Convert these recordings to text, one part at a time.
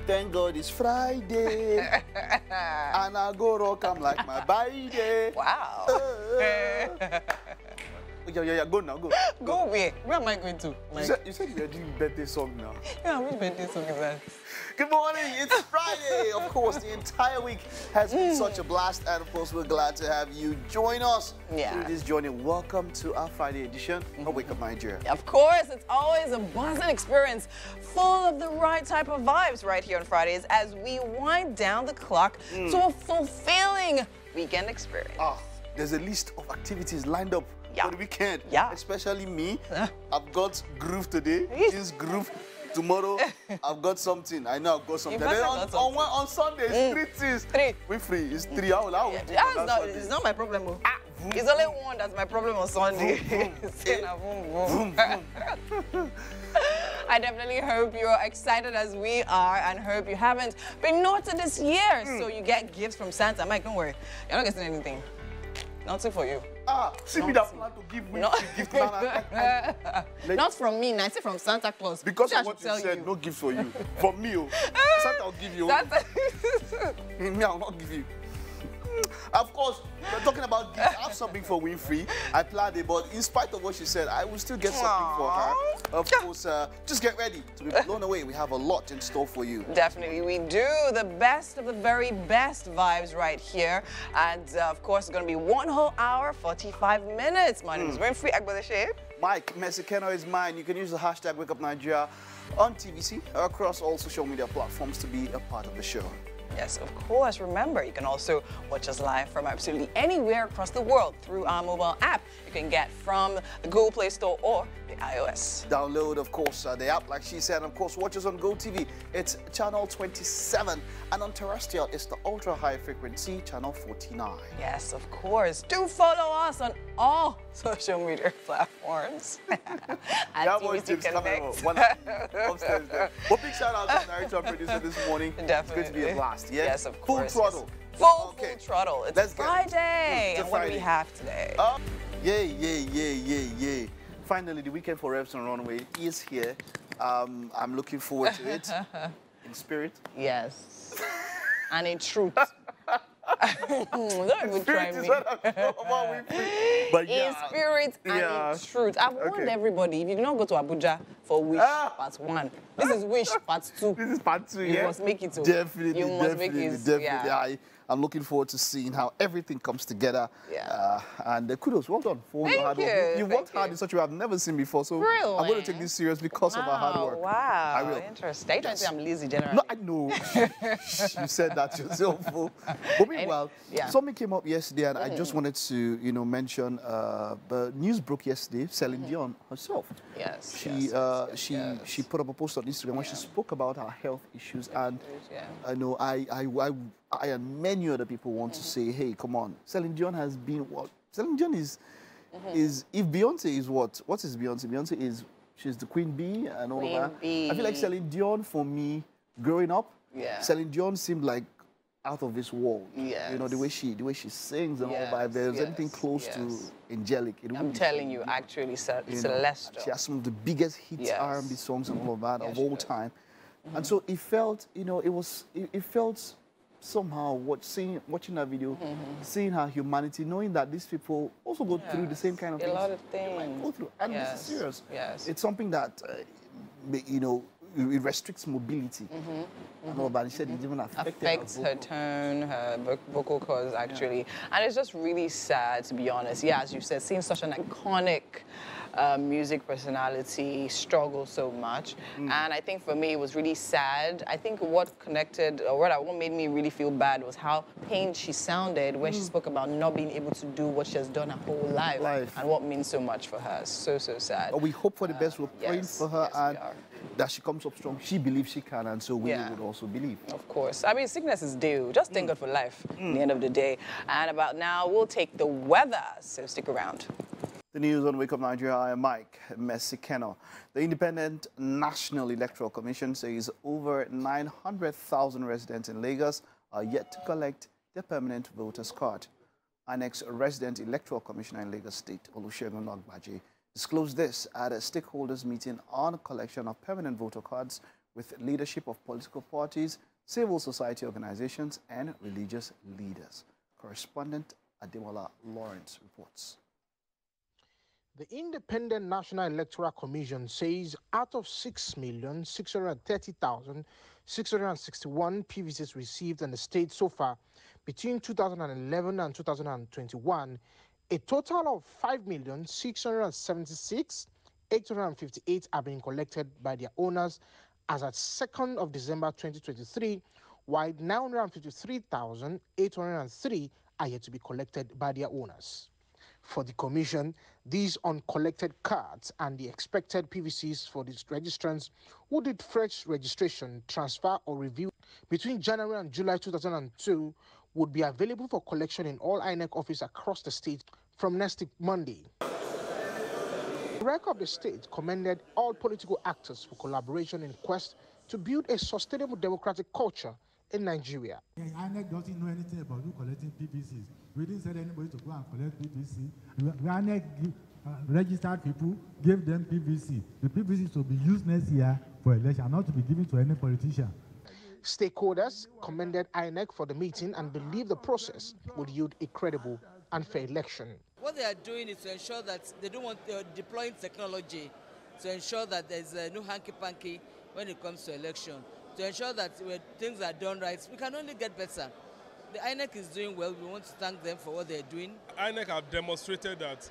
Thank God it's Friday. And I go rock, I'm like my body. Wow. Yeah, go now, go. Go where? Where am I going to? You said you were doing birthday song now. Yeah, which birthday song is that? Good morning, it's Friday. Of course, the entire week has been such a blast, and of course, we're glad to have you join us through this journey. Welcome to our Friday edition of Wake Up Nigeria. Of course, it's always a buzzing experience, full of the right type of vibes right here on Fridays as we wind down the clock to a fulfilling weekend experience. There's a list of activities lined up for the weekend. Especially me. I've got groove today, this groove. Tomorrow, I've got something. I know I've got something. Then on Sunday, it's 3 things. We're free. It's 3 hours. It's not my problem. It's only one that's my problem on Sunday. I definitely hope you're excited as we are and hope you haven't been naughty this year. So you get gifts from Santa. Mike, don't worry. You're not getting anything. Nothing for you. See me that plan to give me gift. Not from me, I say from Santa Claus. Because of what you said, no gift for you. From me, Santa will give you. Me, I'll not give you. Of course, we're talking about gifts. I have something for Winfrey. I planned it, but in spite of what she said, I will still get something for her. Of course, just get ready to be blown away. We have a lot in store for you. Definitely, we do. The best of the very best vibes right here. And of course, it's going to be 1 whole hour, 45 minutes. My name is Winfrey Agbadeshe. Mike Mexicano is mine. You can use the hashtag Wake Up Nigeria on TVC across all social media platforms to be a part of the show. Yes, of course. Remember, you can also watch us live from absolutely anywhere across the world through our mobile app you can get from the Google Play Store or the iOS. Download, of course, the app, like she said. Of course, watch us on GOTV. It's channel 27. And on terrestrial, it's the ultra-high frequency, channel 49. Yes, of course. Do follow us on all social media platforms. That was James Connect. Upstairs there. Well, big shout out to our director and producer this morning. Definitely. It's going to be a blast. Yes, of course. Full throttle. Full throttle. It's Friday. And what do we have today? Yay. Finally, the weekend for Reps on Runway is here. I'm looking forward to it. In spirit. Yes. And in truth. Don't even try me. But in spirit and in truth. I've warned everybody, if you do not go to Abuja for Wish Part 1, this is Wish Part 2. This is Part 2, You must make it. Definitely, you must make it. I'm looking forward to seeing how everything comes together. And kudos, well done for your hard work. You've worked hard in such a way I've never seen before, so I'm going to take this serious because of our hard work. Wow, I will. Interesting. Are you trying to say I'm lazy generally? No, I know. You said that yourself. But meanwhile, something came up yesterday, and I just wanted to, mention the news broke yesterday. Celine Dion herself. Yes. She put up a post on Instagram where she spoke about her health issues, and I know I and many other people want to say, hey, come on. Celine Dion has been what? Celine Dion is if Beyonce is what? What is Beyonce? Beyonce is, she's the Queen Bee and all of that. I feel like Celine Dion, for me, growing up, Celine Dion seemed like out of this world. The way she sings and all that. If there's anything close to angelic, I'm telling you, actually, celestial. She has some of the biggest hits R&B songs and all of that of all time. And so it felt, it felt somehow watching that video, seeing her humanity, knowing that these people also go through the same kind of things. A lot of things. Go through, and this is serious. It's something that, it restricts mobility. And all that. She said it even affects her tone, her vocal cords, actually. And it's just really sad, to be honest. Yeah, as you said, seeing such an iconic music personality struggle so much. And I think for me, it was really sad. I think what connected, or what made me really feel bad was how pained she sounded when she spoke about not being able to do what she has done her whole life. And what means so much for her. So sad. But we hope for the best. We're praying for her and that she comes up strong. She believes she can, and so we would also believe. Of course. I mean, sickness is due. Just thank God for life at the end of the day. And about now, we'll take the weather, so stick around. The news on Wake Up Nigeria, I am Mike Mexicano. The Independent National Electoral Commission says over 900,000 residents in Lagos are yet to collect their permanent voters card. Our next resident electoral commissioner in Lagos State, Olusegun Ogbaje, disclosed this at a stakeholders meeting on collection of permanent voter cards with leadership of political parties, civil society organizations, and religious leaders. Correspondent Ademola Lawrence reports. The Independent National Electoral Commission says out of 6,630,661 PVCs received in the state so far between 2011 and 2021, a total of 5,676,858 have been collected by their owners as at 2nd of December 2023, while 953,803 are yet to be collected by their owners. For the Commission, these uncollected cards and the expected PVCs for these registrants who did fresh registration, transfer or review between January and July 2002 would be available for collection in all INEC offices across the state from next Monday. The Director of the state commended all political actors for collaboration in quest to build a sustainable democratic culture in Nigeria. INEC doesn't know anything about who collecting PVCs. We didn't send anybody to go and collect PVC. INEC registered people, gave them PVC. The PVC will be used next year for election, not to be given to any politician. Stakeholders commended INEC for the meeting and believe the process would yield a credible and fair election. What they are doing is to ensure that they don't want deploying technology to ensure that there's no hanky-panky when it comes to election. To ensure that when things are done right, we can only get better. The INEC is doing well. We want to thank them for what they're doing. INEC have demonstrated that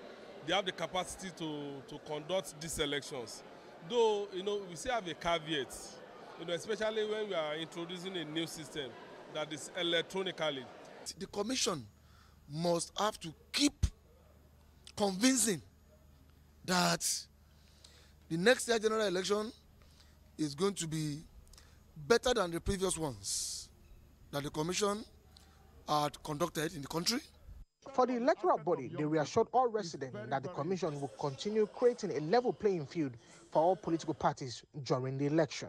they have the capacity to conduct these elections. Though, we still have a caveat, especially when we are introducing a new system that is electronically. The commission must have to keep convincing that the next year general election is going to be better than the previous ones that the commission had conducted in the country. For the electoral body, they reassured all residents that the commission will continue creating a level playing field for all political parties during the election.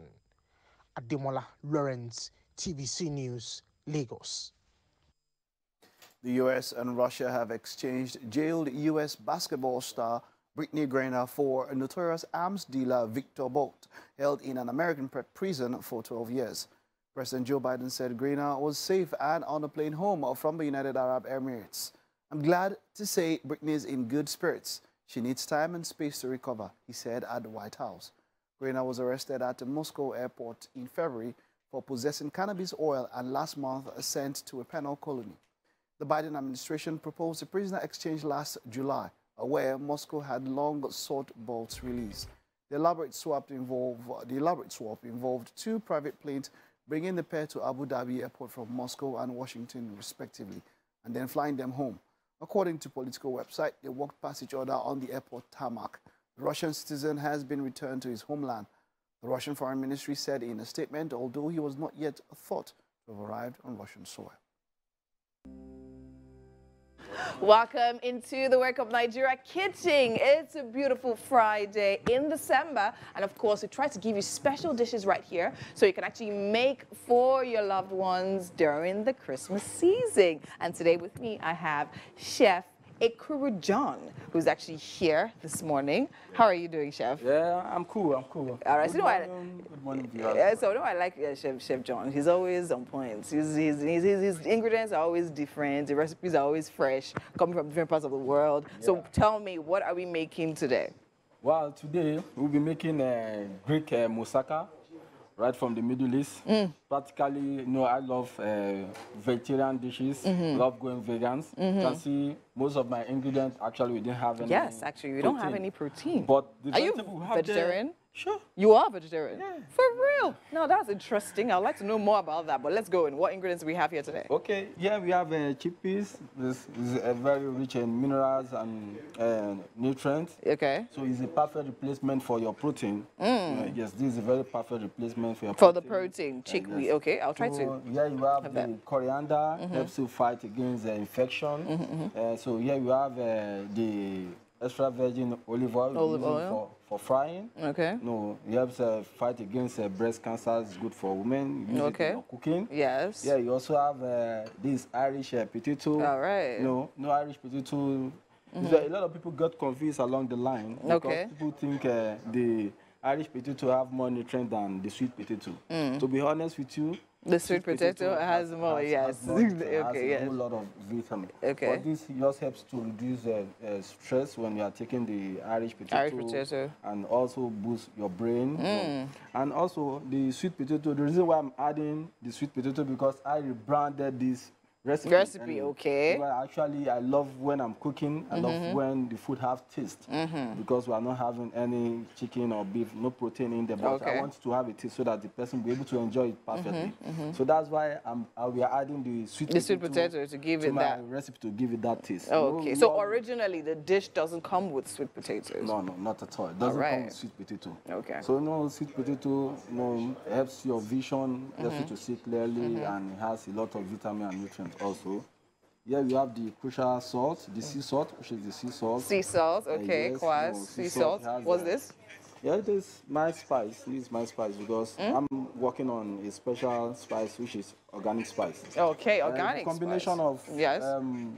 Ademola Lawrence, TVC News, Lagos. The U.S. and Russia have exchanged jailed U.S. basketball star Brittany Griner for a notorious arms dealer Victor Bout, held in an American prison for 12 years. President Joe Biden said Griner was safe and on a plane home from the United Arab Emirates. "I'm glad to say Brittany is in good spirits. She needs time and space to recover," he said at the White House. Griner was arrested at the Moscow airport in February for possessing cannabis oil and last month sent to a penal colony. The Biden administration proposed a prisoner exchange last July, where Moscow had long sought Bout's release. The elaborate swap involved two private planes bringing the pair to Abu Dhabi airport from Moscow and Washington, respectively, and then flying them home. According to political website, they walked past each other on the airport tarmac. The Russian citizen has been returned to his homeland. The Russian Foreign Ministry said in a statement, although he was not yet thought to have arrived on Russian soil. Welcome into the Wake Up Nigeria kitchen. It's a beautiful Friday in December. And of course, we try to give you special dishes right here so you can actually make for your loved ones during the Christmas season. And today with me, I have Chef Ekurujohn, who's actually here this morning. How are you doing, Chef? Yeah, I'm cool. All right, good morning, viewers. So I like Chef John. He's always on point. His ingredients are always different. The recipes are always fresh, coming from different parts of the world. Yeah. So tell me, what are we making today? Well, today we'll be making Greek moussaka, right from the Middle East. Practically, I love vegetarian dishes, love going vegans. You can see most of my ingredients, actually, we didn't have any actually, we don't have any protein. But the are you vegetarian? Sure. You are vegetarian? Yeah. For real? Now, that's interesting. I'd like to know more about that, but let's go in. What ingredients do we have here today? Okay, yeah, we have chickpeas. This is very rich in minerals and nutrients. Okay. So it's a perfect replacement for your protein. Yes, this is a very perfect replacement for your protein. For the protein, chickpea. Yes. Okay, I'll try to. Yeah, you have the coriander, helps you fight against infection. So here you have the extra virgin olive oil, for frying. Okay. No, it helps fight against breast cancer. It's good for women. Use it for cooking. Yes. Yeah, you also have this Irish potato. All right. No Irish potato. A lot of people got confused along the line because people think the Irish potato have more nutrients than the sweet potato. To be honest with you, the sweet potato has more, yes. Okay, Okay, has yes. a whole lot of vitamin. Okay. But this just helps to reduce stress when you are taking the Irish potato. And also boost your brain. And also the sweet potato, the reason why I'm adding the sweet potato because I rebranded this recipe. Okay. Actually, I love when I'm cooking. I love when the food have taste because we are not having any chicken or beef, no protein in there. But I want to have a taste so that the person will be able to enjoy it perfectly. So that's why we are adding the sweet potato to give to it that recipe to give it that taste. Okay. So originally the dish doesn't come with sweet potatoes. No, not at all. It doesn't come with sweet potato. Okay. So sweet potato, helps your vision, helps you to see clearly, and it has a lot of vitamin and nutrients also. Here we have the crucial salt, the sea salt, which is the sea salt. Sea salt, okay, yes, sea salt. What's this? Yeah, it is my spice. This is my spice because I'm working on a special spice, which is organic spice. Okay, organic combination of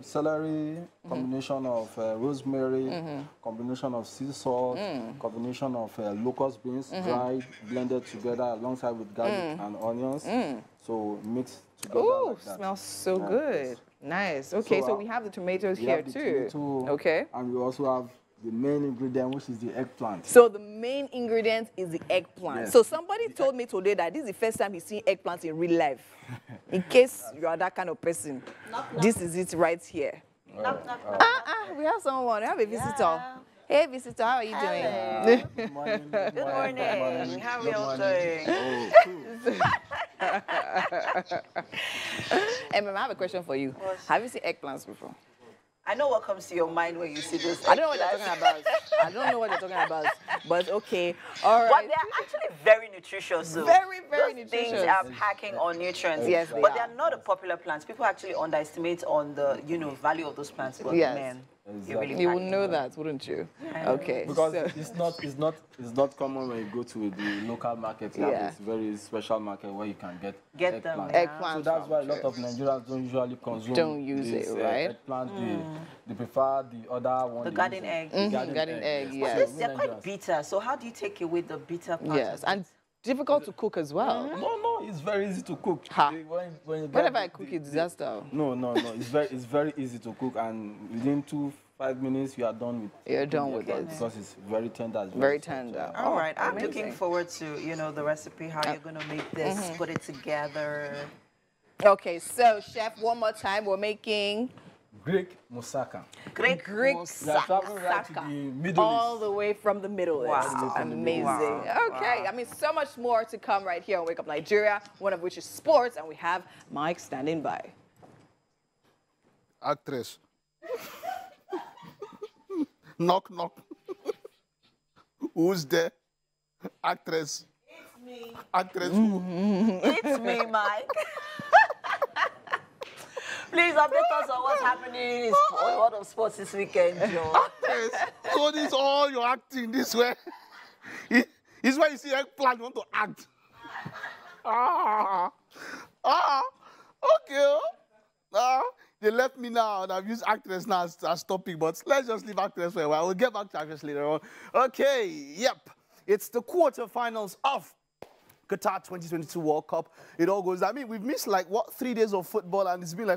celery, combination of rosemary, combination of sea salt, combination of locust beans, dried, blended together alongside with garlic and onions. So mixed together. Oh, like that. Smells so good. Nice. Okay, so we have the tomatoes here too. Okay. And we also have the main ingredient, which is the eggplant. So the main ingredient is the eggplant. Yes. So somebody told me today that this is the first time he's seen eggplant in real life. In case you are that kind of person, this is it right here. We have someone. We have a visitor. Yeah. Hey, visitor, how are you doing? Good morning. Good morning. How are you all doing? Ma'am, I have a question for you. Have you seen eggplants before? I know what comes to your mind when you see this. I don't know what they're talking about. I don't know what they're talking about. But okay, all right. But they're actually very nutritious. So very nutritious. Things are packing on nutrients. Yes, but they are not a popular plants. People actually underestimate on the value of those plants. But man, exactly. You would know that, wouldn't you? Yeah. Okay. Because it's not common when you go to the local market. It's a very special market where you can get eggplant. So that's why a lot of Nigerians don't usually consume. Don't use it, right? Eggplant. They prefer the other one. The garden egg. Garden egg. Yes. They're quite bitter. So how do you take away the bitter part? Yes, and difficult to cook as well. No, it's very easy to cook. Whenever I cook, it's disaster. No, it's very easy to cook, and within 5 minutes you are done with. You're done with it because it's very tender. Very tender. All right, I'm looking forward to the recipe. How you're gonna make this, put it together. Okay, so chef, one more time, we're making Greek moussaka. Greek moussaka. Right to the Middle all East. the way from the Middle East. Wow. Amazing. Wow. Okay, I mean, so much more to come right here on Wake Up Nigeria, one of which is sports, and we have Mike standing by. Actress. Knock, knock. Who's there? Actress. It's me. Actress. It's me, Mike. Please update us on what's happening in the world of sports this weekend, Joe. Actress. So this is all you're acting this way. It's why you see eggplant, you want to act. Okay. They left me now, and I've used actress now as topic, but let's just leave actress for a while. We'll get back to actress later on. Okay, yep. It's the quarterfinals of Qatar 2022 World Cup. It all goes, I mean, we've missed 3 days of football, and it's been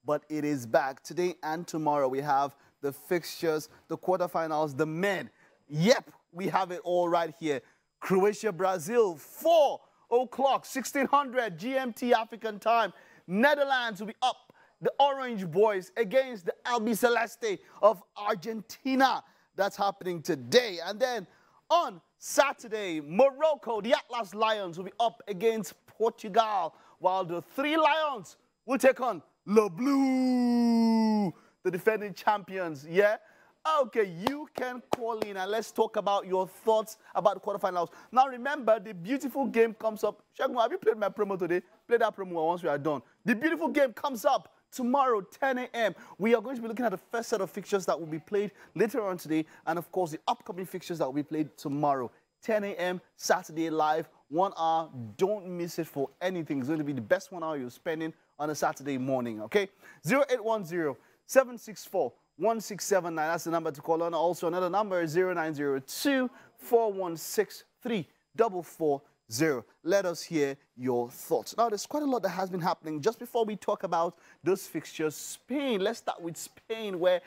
but it is back. Today and tomorrow we have the fixtures, the quarterfinals, the men. Yep, we have it all right here. Croatia, Brazil, 4 o'clock, 1600 GMT African time. Netherlands will be up. The Orange Boys against the Albi Celeste of Argentina. That's happening today. And then on Saturday, Morocco, the Atlas Lions will be up against Portugal, while the 3 Lions will take on Le Blue, the defending champions. Yeah? Okay, you can call in and let's talk about your thoughts about the quarterfinals. Now remember, the beautiful game comes up. Shagun, have you played my promo today? Play that promo once we are done. The beautiful game comes up tomorrow, 10 a.m. We are going to be looking at the first set of fixtures that will be played later on today, and of course the upcoming fixtures that will be played tomorrow. 10 a.m. Saturday live, 1 hour. Don't miss it for anything. It's going to be the best 1 hour you're spending on a Saturday morning, okay? 0810-764-1679. That's the number to call on. Also, another number is 0902 416-344-0. Let us hear your thoughts. Now, there's quite a lot that has been happening. Just before we talk about those fixtures, Spain, let's start with Spain, where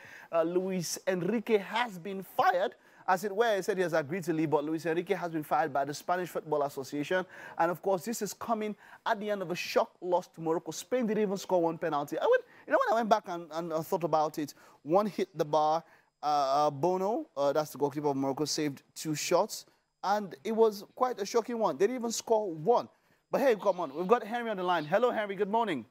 Luis Enrique has been fired. As it were, he said he has agreed to leave, but Luis Enrique has been fired by the Spanish Football Association. And of course, this is coming at the end of a shock loss to Morocco. Spain didn't even score one penalty. When I went back and thought about it, one hit the bar. Bono, that's the goalkeeper of Morocco, saved 2 shots. And it was quite a shocking one. They didn't even score one. But hey, come on, we've got Henry on the line. Hello, Henry, good morning.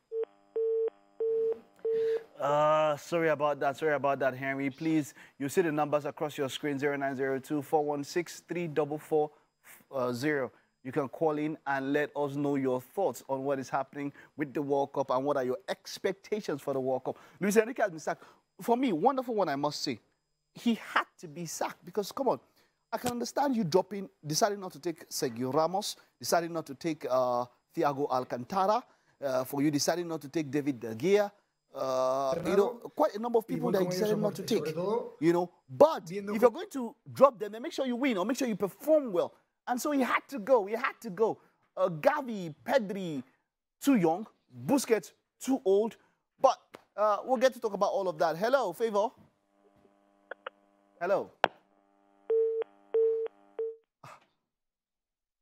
Sorry about that, Henry. Please, you see the numbers across your screen, 0902-416-344-0. You can call in and let us know your thoughts on what is happening with the World Cup and what are your expectations for the World Cup. Luis Enrique has been sacked. For me, wonderful one, I must say. He had to be sacked because, come on, I can understand you deciding not to take Sergio Ramos, deciding not to take Thiago Alcantara, for you deciding not to take David De Gea. You know, quite a number of people that decided not to take, you know. But if you're going to drop them, then make sure you win or make sure you perform well. And so he had to go. He had to go. Gavi, Pedri, too young. Busquets, too old. But we'll get to talk about all of that. Hello, Favor. Hello.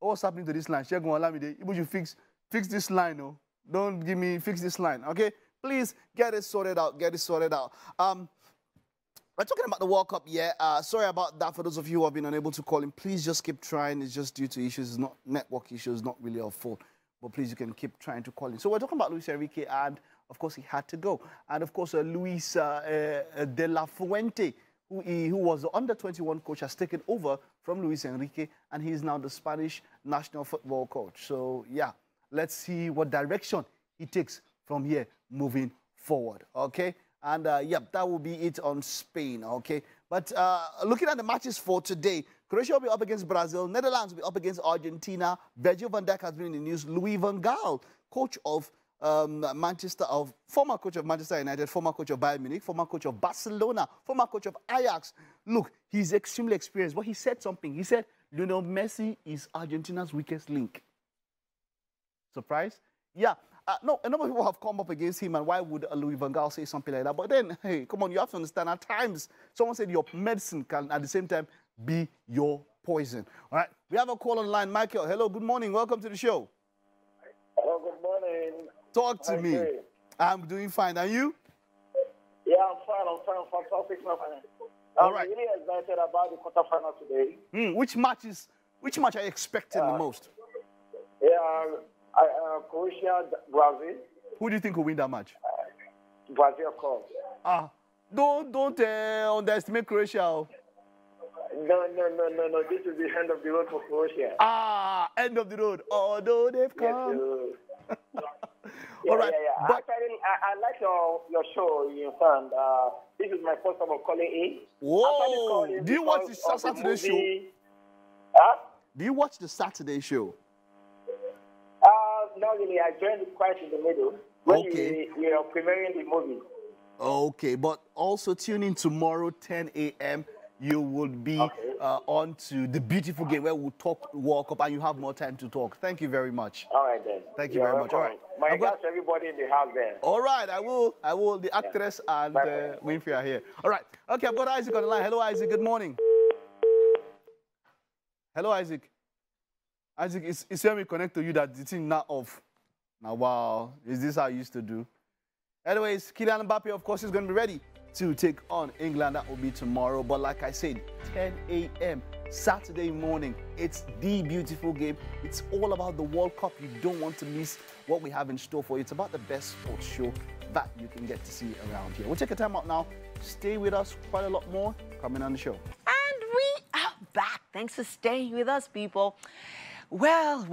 What's happening to this line? Shegun Olamide, you should fix this line, no? Don't give me, fix this line, okay? Please get it sorted out. Get it sorted out. We're talking about the World Cup, yeah. Sorry about that for those of you who have been unable to call in. Please just keep trying. It's just due to issues. It's not network issues, not really our fault. But please, you can keep trying to call in. So we're talking about Luis Enrique, and of course, he had to go. And of course, Luis de la Fuente, who was the under-21 coach, has taken over from Luis Enrique, and he's now the Spanish national football coach. So, yeah, let's see what direction he takes from here moving forward, okay? And, yep, that will be it on Spain, okay? But looking at the matches for today, Croatia will be up against Brazil, Netherlands will be up against Argentina, Virgil van Dijk has been in the news, Louis van Gaal, coach of former coach of Manchester United, former coach of Bayern Munich, former coach of Barcelona, former coach of Ajax. Look, he's extremely experienced, but he said something. He said, Lionel Messi is Argentina's weakest link. Surprise? Yeah. No, a number of people have come up against him, and why would Louis van Gaal say something like that? But then, hey, come on, you have to understand, at times, someone said your medicine can, at the same time, be your poison. All right, we have a call on line. Michael, hello, good morning. Welcome to the show. Hello, good morning. Talk to me. I'm doing fine. And you? Yeah, I'm fine. Fantastic. I'm really excited about the quarterfinal today. Which match are you expecting the most? Yeah, Croatia, Brazil. Who do you think will win that match? Brazil, of course. Don't underestimate Croatia. No. This is the end of the road for Croatia. End of the road. Although they've come. Yes, All right. Yeah. But actually, I like your show, you understand. This is my first time of calling in. Whoa! Do you watch the Saturday show? Do you watch the Saturday show? Not really. I joined quite in the middle when you are premiering the movie. Okay, but also tune in tomorrow, 10 a.m. You will be on to the beautiful game where we'll talk World Cup, and you have more time to talk. Thank you very much. All right, then. Thank you very much. All right. My regards to everybody in the house there. All right, I will. The actress and Winfrey are here. All right. Okay, I've got Isaac on the line. Hello, Isaac. Good morning. Hello, Isaac. Isaac, it's when we connect to you that the thing not off. Now, wow. Is this how you used to do? Anyways, Kylian Mbappe, of course, is going to be ready to take on England. That will be tomorrow. But like I said, 10 a.m. Saturday morning. It's the beautiful game. It's all about the World Cup. You don't want to miss what we have in store for you. It's about the best sports show that you can get to see around here. We'll take a time out now. Stay with us. Quite a lot more coming on the show. And we are back. Thanks for staying with us, people. Well.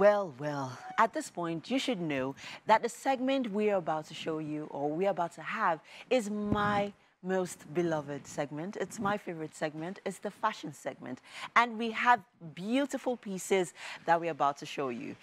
At this point, you should know that the segment we are about to show you, or we're about to have, is my most beloved segment. It's my favorite segment. It's the fashion segment. And we have beautiful pieces that we're about to show you.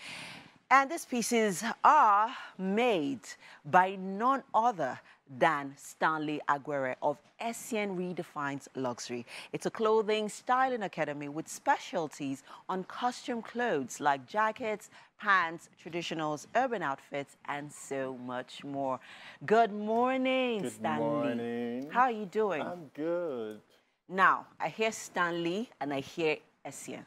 And these pieces are made by none other than Stanley Aguirre of Essien Redefines Luxury. It's a clothing styling academy with specialties on costume clothes like jackets, pants, traditionals, urban outfits, and so much more. Good morning, Stanley. Good morning. How are you doing? I'm good. Now, I hear Stanley and I hear Essien.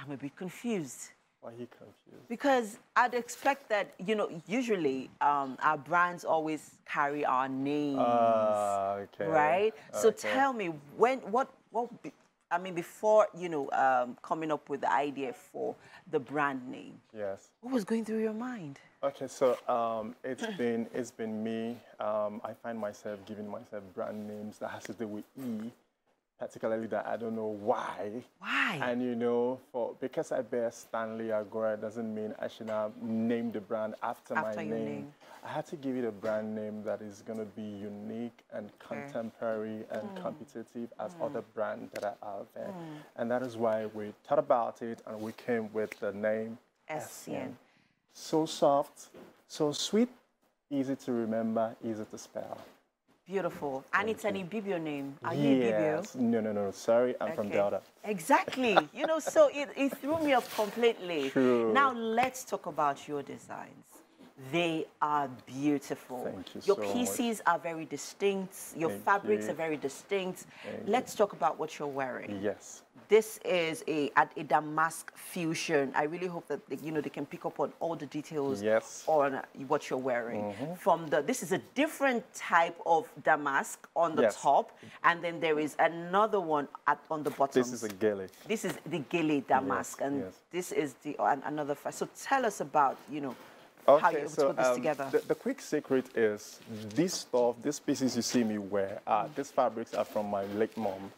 I'm a bit confused. Why are you confused? Because I'd expect that, you know, usually our brands always carry our names, Okay. right? So Okay. tell me, I mean, before, you know, coming up with the idea for the brand name, Yes. what was going through your mind? Okay, so it's been me. I find myself giving myself brand names that has to do with E, particularly that I don't know why. Why? And you know, because I bear Stanley Aguirre doesn't mean I should now name the brand after my your name. I had to give it a brand name that is going to be unique and contemporary and competitive as other brands that are out there. And that is why we thought about it and we came with the name Essien. So soft, so sweet, easy to remember, easy to spell. Beautiful. And it's an Ibibio name. Are you Ibibio? No. Sorry, I'm from Delta. Exactly. You know, so it threw me off completely. True. Now let's talk about your designs. They are beautiful. Thank you Your so pieces are very distinct. Your fabrics are very distinct. Let's talk about what you're wearing. Yes. This is a damask fusion. I really hope that you know they can pick up on all the details on what you're wearing. This is a different type of damask on the top, and then there is another one on the bottom. This is a gele. This is the gele damask, and this is the another. So tell us about how you're able to put this together. The quick secret is this stuff, these pieces you see me wear, these fabrics are from my late mom.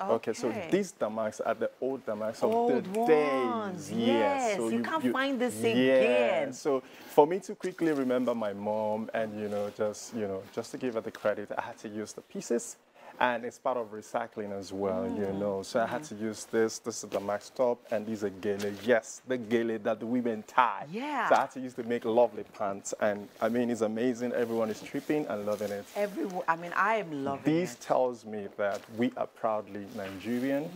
Okay, so these damask are the old damask of the days. Yes, so you can't find this again. again. So for me to quickly remember my mom and just to give her the credit, I had to use the pieces. And it's part of recycling as well, you know. So I had to use this. This is the max top, and these are gele. Yes, the gele that the women tie. Yeah. So I had to use to make lovely pants. And I mean, it's amazing. Everyone is tripping and loving it. Everyone, I mean, I am loving this tells me that we are proudly Nigerian,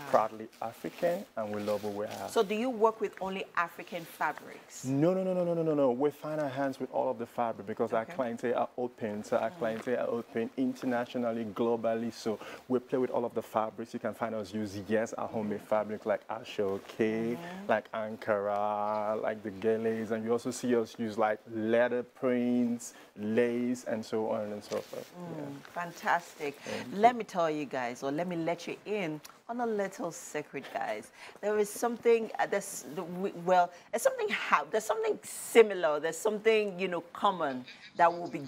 proudly African, and we love what we have. So do you work with only African fabrics? No. We find our hands with all of the fabric because our clientele are open. So our clientele are open internationally, globally. So we play with all of the fabrics. You can find us use, our homemade fabric like Ashoke, like Ankara, like the geles. And you also see us use like leather prints, lace, and so on and so forth. Fantastic. Let me tell you guys, or let me let you in on a little secret, guys. There is something, there's something similar, there's something, common that will be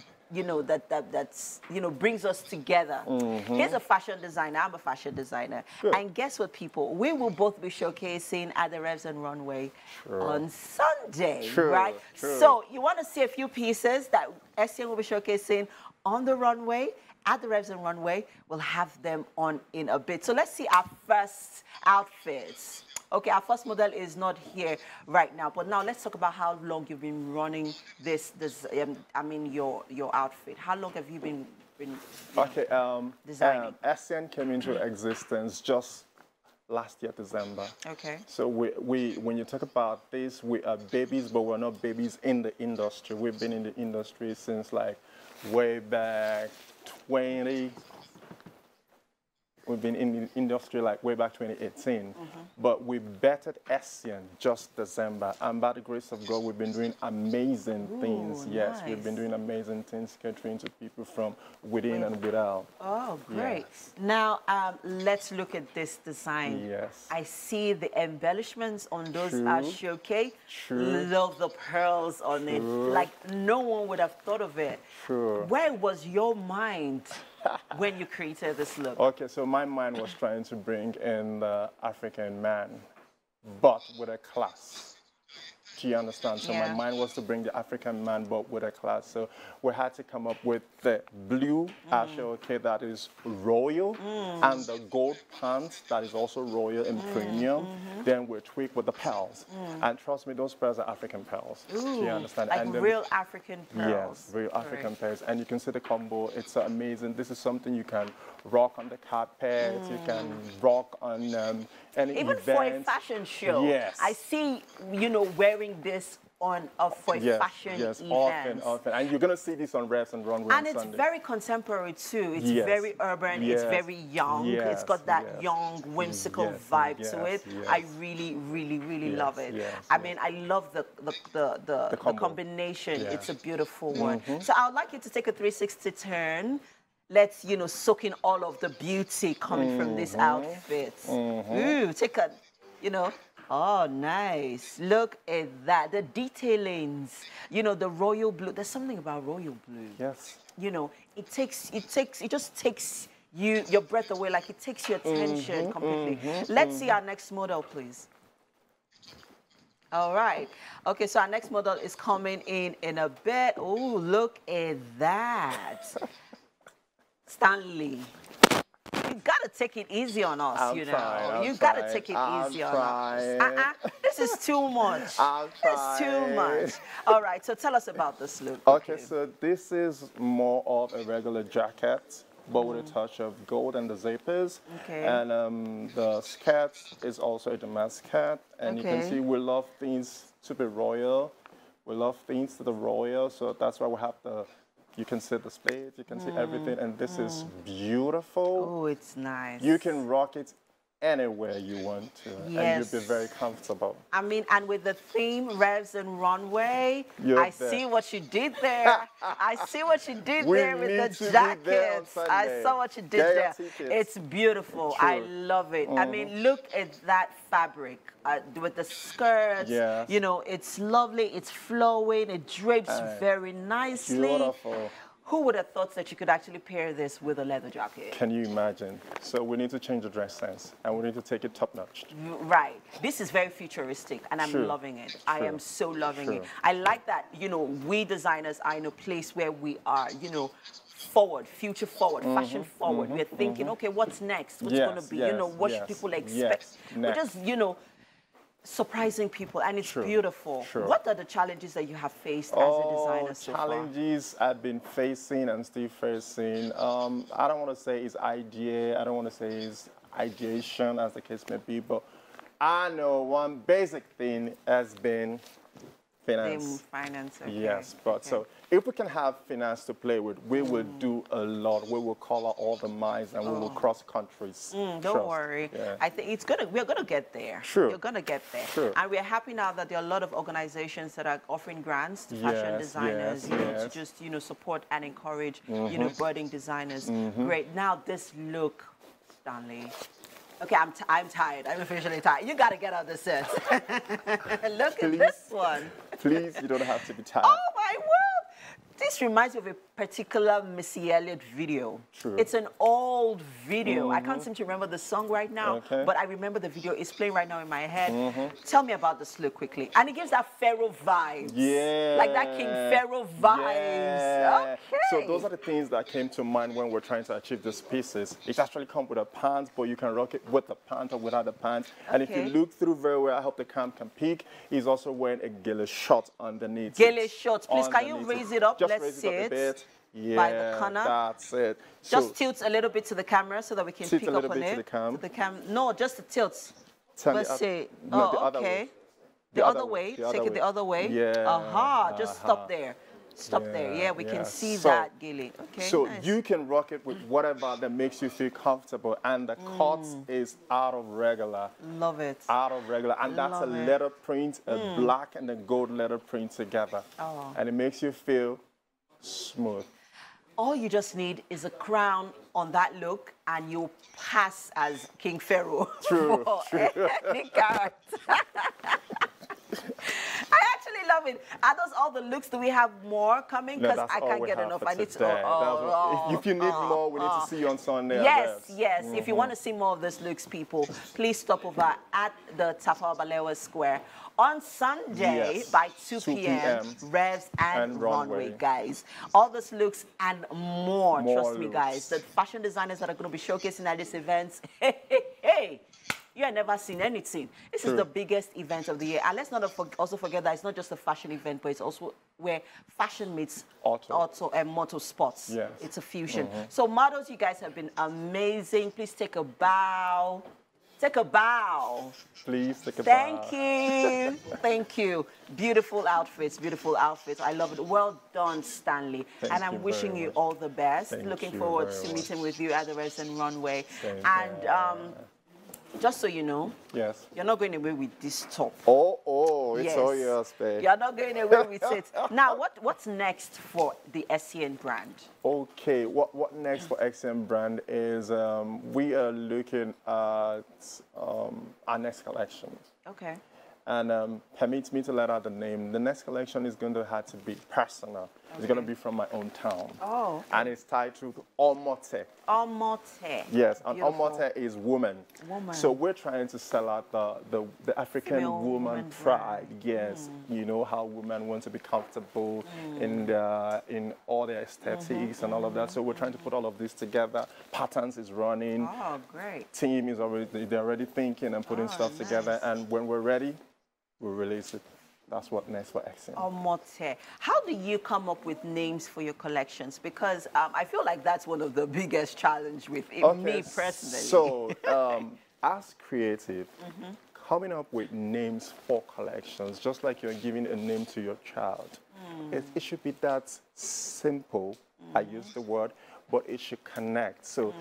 that's brings us together. Here's a fashion designer. I'm a fashion designer. And guess what, people? We will both be showcasing at the Revs and Runway on Sunday, right? So you want to see a few pieces that Essien will be showcasing on the runway, at the Revs and Runway. We'll have them on in a bit. So let's see our first outfits. Okay, our first model is not here right now, but now let's talk about how long you've been running your outfit. How long have you been designing? Essien came into existence just last year, December. Okay. So when you talk about this, we are babies, but we're not babies in the industry. We've been in the industry since like way back 20. We've been in the industry like way back 2018, but we bettered Essien just December. And by the grace of God, we've been doing amazing things. Yes, we've been doing amazing things, catering to people from within and without. Oh, great. Now, let's look at this design. Yes. I see the embellishments on those Ashoke. Love the pearls on it. Like no one would have thought of it. Where was your mind when you created this look? Okay, so my mind was trying to bring in the African man, but with a class. Do you understand? So my mind was to bring the African man, but with a class. So we had to come up with the blue ashoke that is royal, and the gold pants that is also royal and premium. Then we tweak with the pearls. And trust me, those pearls are African pearls. Do you understand? Like and real African pearls. Yes, real African pearls. And you can see the combo. It's amazing. This is something you can rock on the carpet. You can rock on any even event. for a fashion show. Yes. I see, you know, wearing this on for a fashion event. Often. And you're going to see this on Reps and Runway and on it's Sunday. very contemporary too. It's very urban. It's very young. It's got that young, whimsical vibe to it. I really, really, really love it. I mean, I love the combination. It's a beautiful one. So I would like you to take a 360 turn. Let's, you know, soak in all of the beauty coming from this outfit. Ooh, take a, you know. Oh, nice. Look at that. The detailings, you know, the royal blue. There's something about royal blue. Yes. You know, it just takes your breath away. Like it takes your attention completely. Let's see our next model, please. All right. Okay, so our next model is coming in a bit. Oh, look at that. Stanley. You gotta take it easy on us, you know. You gotta take it easy on us. This is too much. It's too much. All right, so tell us about this look. Okay, so this is more of a regular jacket, but with a touch of gold and the zippers. Okay. And the skirt is also a damask skirt. And you can see we love things to be royal. We love things to the royal, so that's why we have the... You can see the spades, you can see everything, and this is beautiful. Oh, it's nice. You can rock it anywhere you want to, and you'll be very comfortable. I mean, and with the theme, Revs and Runway, I see what you did there. I see what you did there with the jackets. I saw what you did there. It's beautiful. I love it. I mean, look at that fabric with the skirts. You know, it's lovely. It's flowing. It drapes very nicely. Beautiful. Who would have thought that you could actually pair this with a leather jacket? Can you imagine? So we need to change the dress sense, and we need to take it top-notch. Right. This is very futuristic, and I'm loving it. I am so loving it. I like that, you know, we designers are in a place where we are, you know, forward, future forward, fashion forward. We're thinking, okay, what's next? What's going to be? You know, what should people expect? We're just, you know, surprising people, and it's beautiful. What are the challenges that you have faced as a designer so far? Challenges I've been facing and still facing. I don't want to say it's idea, I don't want to say it's ideation, as the case may be, but I know one basic thing has been finance. Finance, Yes, but so if we can have finance to play with, we will do a lot. We will color all the mines and we will cross countries. Don't worry. I think it's we're gonna get there. You're gonna get there. And we're happy now that there are a lot of organizations that are offering grants to fashion designers, you know, to just, you know, support and encourage, you know, budding designers. Great. Now this look, Stanley. Okay, I'm tired. I'm officially tired. You got to get out the set. Look at this one. Please, you don't have to be tired. Oh, my word. This reminds me of a particular Missy Elliott video. It's an old video. I can't seem to remember the song right now, but I remember the video. It's playing right now in my head. Tell me about this look quickly. And it gives that Pharaoh vibes. Like that King Pharaoh vibes. So those are the things that came to mind when we're trying to achieve these pieces. It actually comes with a pants, but you can rock it with the pants or without the pants. And if you look through very well, I hope the cam can peek. He's also wearing a ghillie short underneath. Ghillie shorts. Please, can you raise it up? Just Let's raise see it up a bit. By the corner. That's it. Just tilt a little bit to the camera so that we can pick up on it. To the cam. No, just the tilt. Let's see. No, oh, okay. The other way. Take it the other way. Aha. Just stop there. Stop there. Yeah, we can see that, Gilly. Okay. So you can rock it with whatever that makes you feel comfortable, and the cut is out of regular. Love it. Out of regular, and that's a letter print, a black and a gold letter print together, and it makes you feel smooth. All you just need is a crown on that look, and you'll pass as King Pharaoh. True. Any character. I actually love love it. Are those all the looks? Do we have more coming? Because I can't get enough. I need to. If you need more, we need to see you on Sunday. Yes, yes. If you want to see more of those looks, people, please stop over at the Tafawa Balewa Square on Sunday by 2 p.m. Revs and runway, guys. All those looks and more trust me, guys. The fashion designers that are going to be showcasing at this event, hey. You have never seen anything. This is the biggest event of the year. And let's not also forget that it's not just a fashion event, but it's also where fashion meets auto and motorsports. Yes. It's a fusion. So models, you guys have been amazing. Please take a bow. Take a bow. Please take a bow. Thank you. Thank you. Beautiful outfits, beautiful outfits. I love it. Well done, Stanley. And I'm wishing you all the best. Looking forward to meeting with you at the Revs and Runway. And just so you know, you're not going away with this top. It's all yours, babe. You're not going away with it. Now, what's next for the SCN brand? Okay, what next for SCN brand is we are looking at our next collection. Okay. And permit me to let out the name. The next collection is going to have to be personal. Okay. It's going to be from my own town. Oh. Okay. And it's titled Omote. Omote. Yes, and Omote is woman. So we're trying to sell out the African woman pride. Yes, you know how women want to be comfortable in all their aesthetics and all of that. So we're trying to put all of this together. Patterns is running. Oh, great. Team is they're already thinking and putting stuff together. And when we're ready, we'll release it. That's what next for SCN. Omote. How do you come up with names for your collections? Because I feel like that's one of the biggest challenges with me personally. So, as creative, coming up with names for collections, just like you're giving a name to your child, it should be that simple. I use the word, but it should connect. So,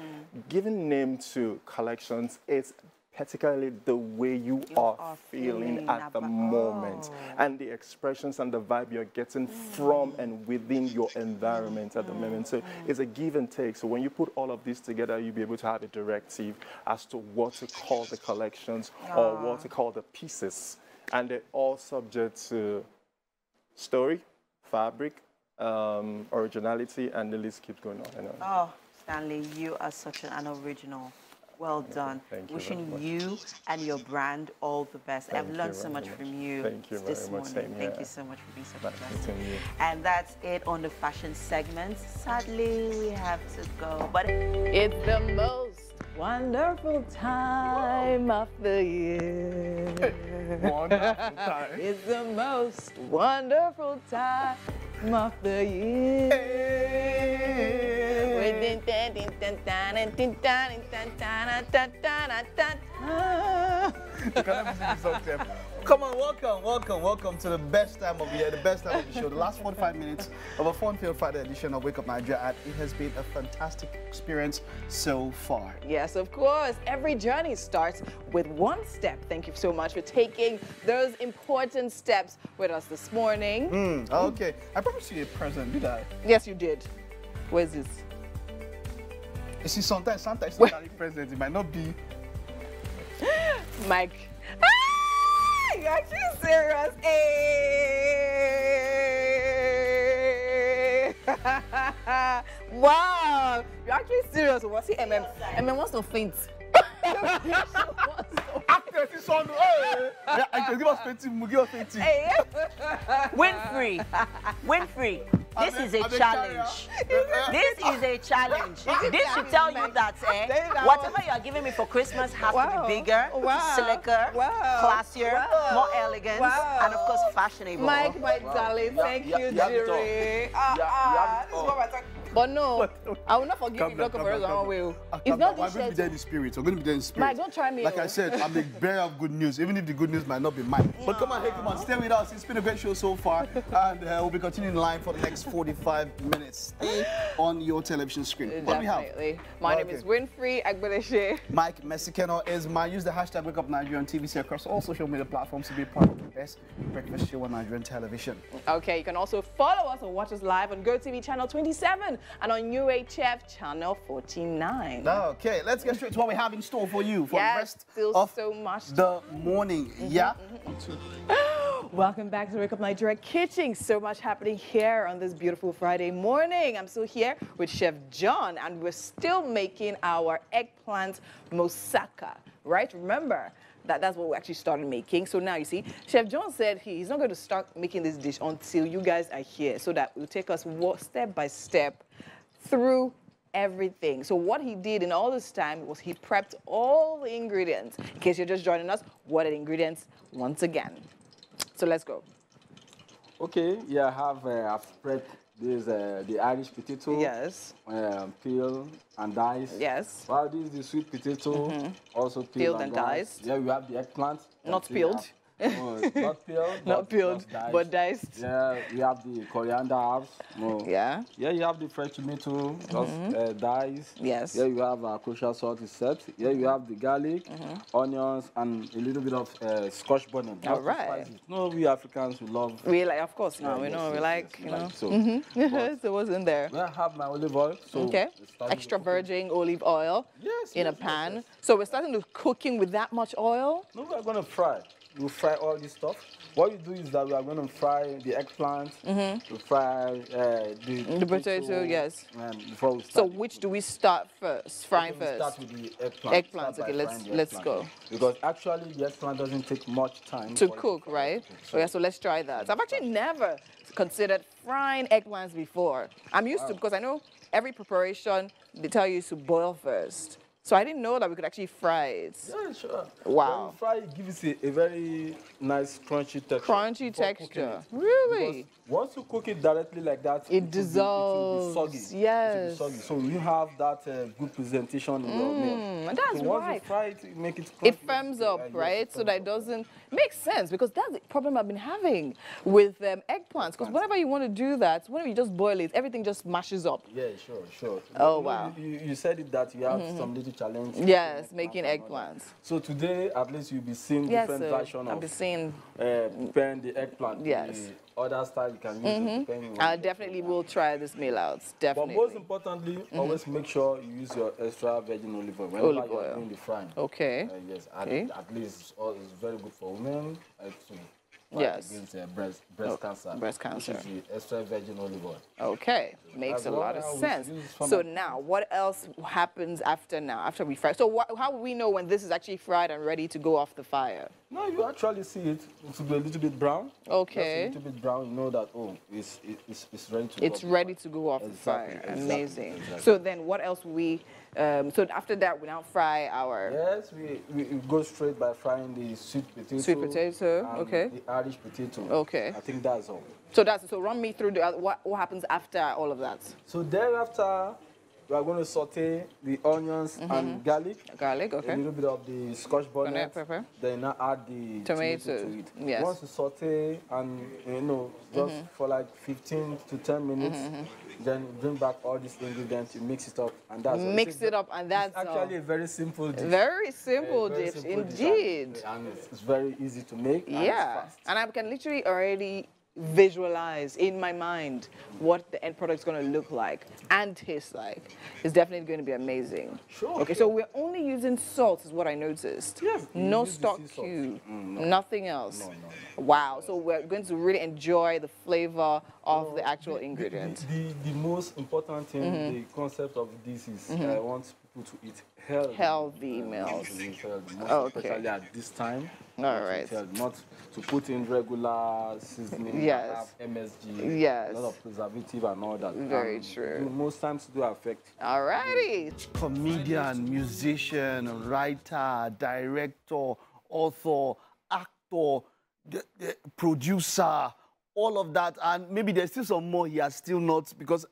giving name to collections is particularly the way you are feeling at the moment and the expressions and the vibe you're getting from and within your environment at the moment. So it's a give and take. So when you put all of this together, you'll be able to have a directive as to what to call the collections or what to call the pieces. And they're all subject to story, fabric, originality, and the list keeps going on and on. Oh, Stanley, you are such an original. Well done. Thank you. Wishing you and your brand all the best. I've learned so much from you this morning. Thank you so much for being so fantastic. And that's it on the fashion segment. Sadly, we have to go, but it's the most wonderful time of the year. Wonderful time. It's the most wonderful time of the year. Come on, welcome to the best time of the year, the best time of the show. The last 45 minutes of a fun-filled Friday edition of Wake Up Nigeria, and it has been a fantastic experience so far. Yes, of course. Every journey starts with one step. Thank you so much for taking those important steps with us this morning. Okay. I promised you a present, did I? Yes, you did. Where's this? You see, sometimes it's not a present. It might not be. Mike. You're actually serious. Hey. Wow. You're actually serious. What's he? MM wants to faint. After this one, I can give us 20. Give us 20. Winfrey. This is a challenge. This is a challenge. This should tell you that whatever you are giving me for Christmas has to be bigger, slicker, classier, more elegant, and of course fashionable. Mike, my darling, thank you, Jerry. But no, I will not forgive you. Look over the way. It's not this shirt. We're going to be there in the spirit. We're going to be there in the spirit. Mike, don't try me. Like I said, I'm the bearer of good news, even if the good news might not be mine. But come on, stay with us. It's been a great show so far, and we'll be continuing live for the next 45 minutes. Stay on your television screen. What do we have? My name is Winfrey Agbeleshe. Mike Mesikeno is mine. Use the hashtag Wake Up Nigeria on TVC across all social media platforms to be part of the best breakfast show on Nigerian television. Okay, you can also follow us or watch us live on GOTV channel 27 and on UHF channel 49. Okay, let's get straight to what we have in store for you for the rest of so much the morning. Welcome back to Wake Up Nigeria Kitchen. So much happening here on this beautiful Friday morning. I'm still here with Chef John, and we're still making our eggplant moussaka, right? Remember, that's what we actually started making. So now you see, Chef John said he's not going to start making this dish until you guys are here, so that will take us step by step through everything. So what he did in all this time was he prepped all the ingredients. In case you're just joining us, what are the ingredients once again? So let's go. Okay, yeah, I've spread this the Irish potato. Yes. Peel and dice. Yes. Well, this is the sweet potato, also peeled and diced. Yeah, we have the eggplant. Not peeled. No, not peeled. Not peeled, but diced. Yeah, we have the coriander herbs. No. Yeah. Yeah, you have the fresh tomato, just diced. Yes. Yeah, you have kosher salt is set. Yeah, you have the garlic, onions, and a little bit of Scotch bonnet. All right. No, we Africans, we love. We like, of course, no, we know, we like, you know. So, so what's in there? I have my olive oil. So okay. Extra virgin olive oil. Yes. In a pan. Yes. So we're starting to cooking with that much oil? No, we're going to fry. You fry all this stuff. What you do is that we are going to fry the eggplant, we fry the potato, yes. Before we start. So which do we start first? Frying first? We start with the eggplant. Eggplant, okay, let's go. Because actually the eggplant doesn't take much time to cook, right? Okay, so let's try that. So I've actually never considered frying eggplants before. I'm used to, because I know every preparation, they tell you to boil first. So I didn't know that we could actually fry it. Yeah, sure. Wow. When you fry it, gives it a very nice crunchy texture. Crunchy texture. Really? Because once you cook it directly like that, it dissolves. It will be soggy. Yes. It will be soggy. So you have that good presentation in your meal. That's so right. Once you fry it, you make it crunchy. It firms up, right? So that it doesn't... Makes sense, because that's the problem I've been having with eggplants. Because whenever you want to do that, whenever you just boil it, everything just mashes up. Yeah, sure. Oh, wow. You said it that you have some little challenge. Yes, making eggplants. So today, at least you'll be seeing different versions of preparing the eggplant. Yes. The other style you can use. I definitely will try this meal out. Definitely. But most importantly, always make sure you use your extra virgin olive oil whenever you're doing the frying. Okay. Yes, at least it's very good for women. Yes. Against breast cancer. Breast cancer. Which is the extra virgin olive oil. Okay, makes a lot of sense. So now, what else happens after we fry? So how will we know when this is actually fried and ready to go off the fire? No, you actually see it. It will be a little bit brown. Okay. Just a little bit brown. You know that, it's ready to go. It's ready to go off the fire. Amazing. Exactly. So then what else will we... so after that, we now fry our... Yes, we go straight by frying the sweet potato. Sweet potato, okay. The Irish potato. Okay. I think that's all. So run me through what happens after all of that. So thereafter, we are going to saute the onions and garlic. Garlic, okay. A little bit of the Scotch bonnet. Pepper. Then add the tomato to it. Yes. Once you saute and just for like 15 to 10 minutes, then bring back all these ingredients, you mix it up, and that's it's actually a very simple dish. Very simple dish, indeed. And it's very easy to make. Yeah, and I can literally already visualize in my mind what the end product is going to look like and taste like. It's definitely going to be amazing. Sure. Okay, so we're only using salt is what I noticed. Yes. No stock cube. Nothing else. No. Wow. So we're going to really enjoy the flavor of the actual ingredients. The most important thing, the concept of this is I want people to eat healthy meals. Especially at this time. All right. Not to put in regular seasoning. Yes. MSG. Yes. A lot of preservative and all that. Very true. Most times do affect. All righty. Comedian, musician, writer, director, author, actor, producer, all of that. And maybe there's still some more he has still not, because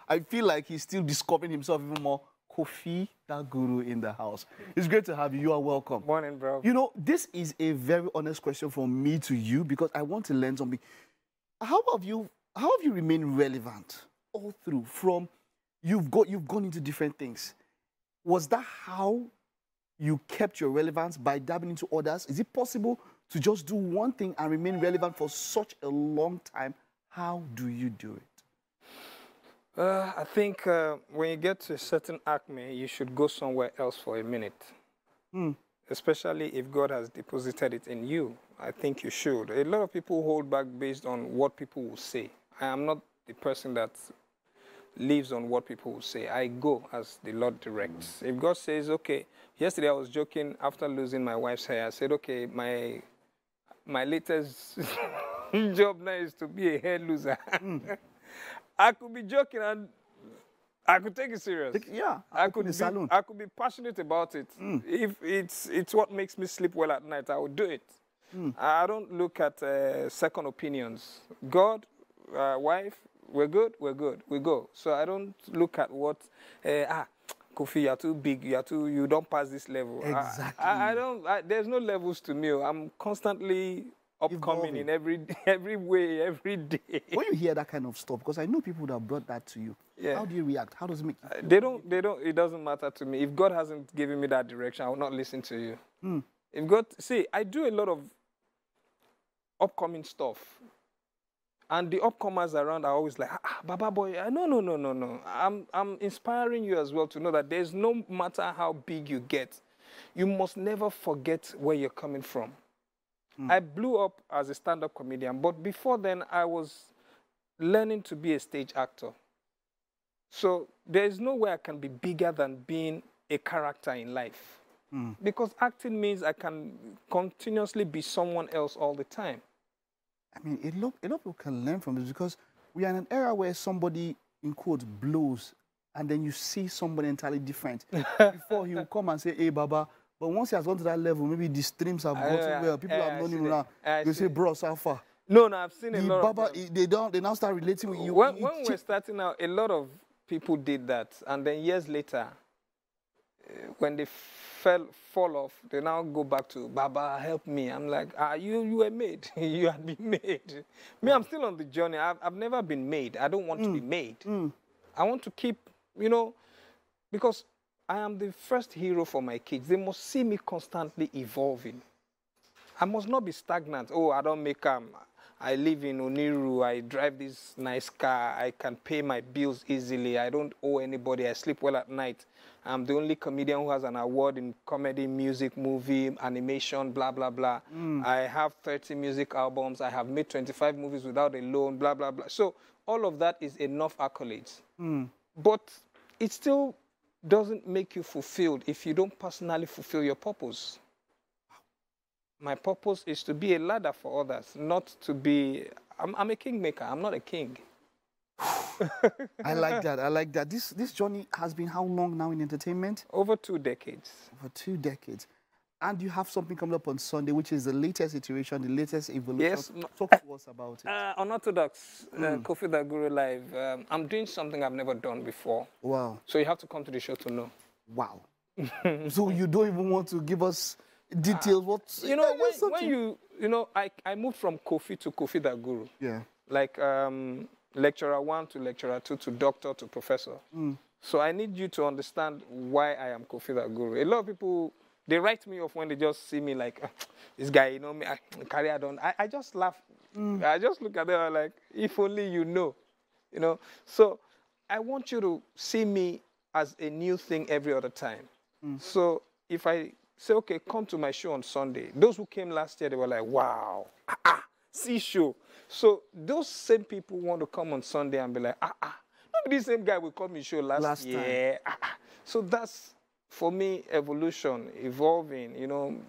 I feel like he's still discovering himself even more. Koffi, that guru in the house. It's great to have you. You are welcome. Morning, bro. You know, this is a very honest question from me to you, because I want to learn something. How have you remained relevant all through? From you've gone into different things. Was that how you kept your relevance, by dabbling into others? Is it possible to just do one thing and remain relevant for such a long time? How do you do it? I think when you get to a certain acme, you should go somewhere else for a minute. Especially if God has deposited it in you. I think you should. A lot of people hold back based on what people will say. I am not the person that lives on what people will say. I go as the Lord directs. If God says, okay, yesterday I was joking after losing my wife's hair. I said, okay, my latest job now is to be a hair loser. I could be joking and I could take it serious. I could be passionate about it. If it's what makes me sleep well at night, I would do it. I don't look at second opinions. God, wife, we're good, we go. So I don't look at what, Koffi, you're too big, you don't pass this level. Exactly. There's no levels to me. I'm constantly upcoming in every way, every day. When you hear that kind of stuff, because I know people that have brought that to you, how do you react? How does it make you feel? They don't, it doesn't matter to me. If God hasn't given me that direction, I will not listen to you. If God, see, I do a lot of upcoming stuff. And the upcomers around are always like, Baba boy, no. I'm inspiring you as well to know that there's no matter how big you get, you must never forget where you're coming from. I blew up as a stand-up comedian, but before then, I was learning to be a stage actor. So there's no way I can be bigger than being a character in life. Because acting means I can continuously be someone else all the time. I mean, a lot of people can learn from this because we are in an era where somebody, in quotes, blows, and then you see somebody entirely different. Before he will come and say, hey, Baba, but once he has gone to that level, maybe the streams have gotten where people have known him now. They say, bro, so far. No, I've seen a lot Baba, of them. They now start relating with you. When we're starting out, a lot of people did that. And then years later, when they fall off, they now go back to, Baba, help me. I'm like, you were made. You had been made. Me, I'm still on the journey. I've never been made. I don't want to be made. I want to keep, because I am the first hero for my kids. They must see me constantly evolving. I must not be stagnant. Oh, I don't make I live in Oniru. I drive this nice car. I can pay my bills easily. I don't owe anybody. I sleep well at night. I'm the only comedian who has an award in comedy, music, movie, animation, blah, blah, blah. I have 30 music albums. I have made 25 movies without a loan, blah, blah, blah. So all of that is enough accolades. But it still doesn't make you fulfilled if you don't personally fulfill your purpose. My purpose is to be a ladder for others, not to be... I'm a kingmaker. I'm not a king. I like that. I like that. This journey has been how long now in entertainment? Over 2 decades. Over 2 decades. And you have something coming up on Sunday, which is the latest iteration, the latest evolution. Yes. Talk to us about it. Unorthodox, Koffi Daguru Live. I'm doing something I've never done before. Wow. So you have to come to the show to know. Wow. So you don't even want to give us details? I moved from Koffi to Koffi Daguru. Yeah. Like lecturer 1 to lecturer 2 to doctor to professor. So I need you to understand why I am Koffi Daguru. A lot of people, they write me off when they just see me like, this guy, me, career done. I just laugh. I just look at them and like, if only you know. So I want you to see me as a new thing every other time. So if I say, okay, come to my show on Sunday. Those who came last year, they were like, wow, see show. So those same people want to come on Sunday and be like, maybe the same guy will come to show last year. So that's, for me, evolution, evolving,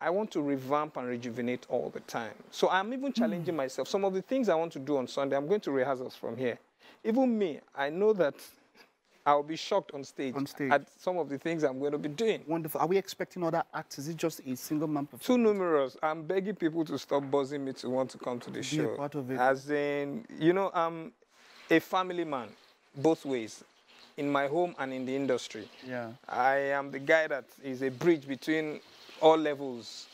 I want to revamp and rejuvenate all the time. So I'm even challenging myself. Some of the things I want to do on Sunday, I'm going to rehearsals from here. Even me, I know that I'll be shocked on stage at some of the things I'm going to be doing. Wonderful. Are we expecting other acts? Is it just a single man performance? Too numerous. I'm begging people to stop buzzing me to want to come to the show. Be a part of it. As in, I'm a family man, both ways, in my home and in the industry. Yeah. I am the guy that is a bridge between all levels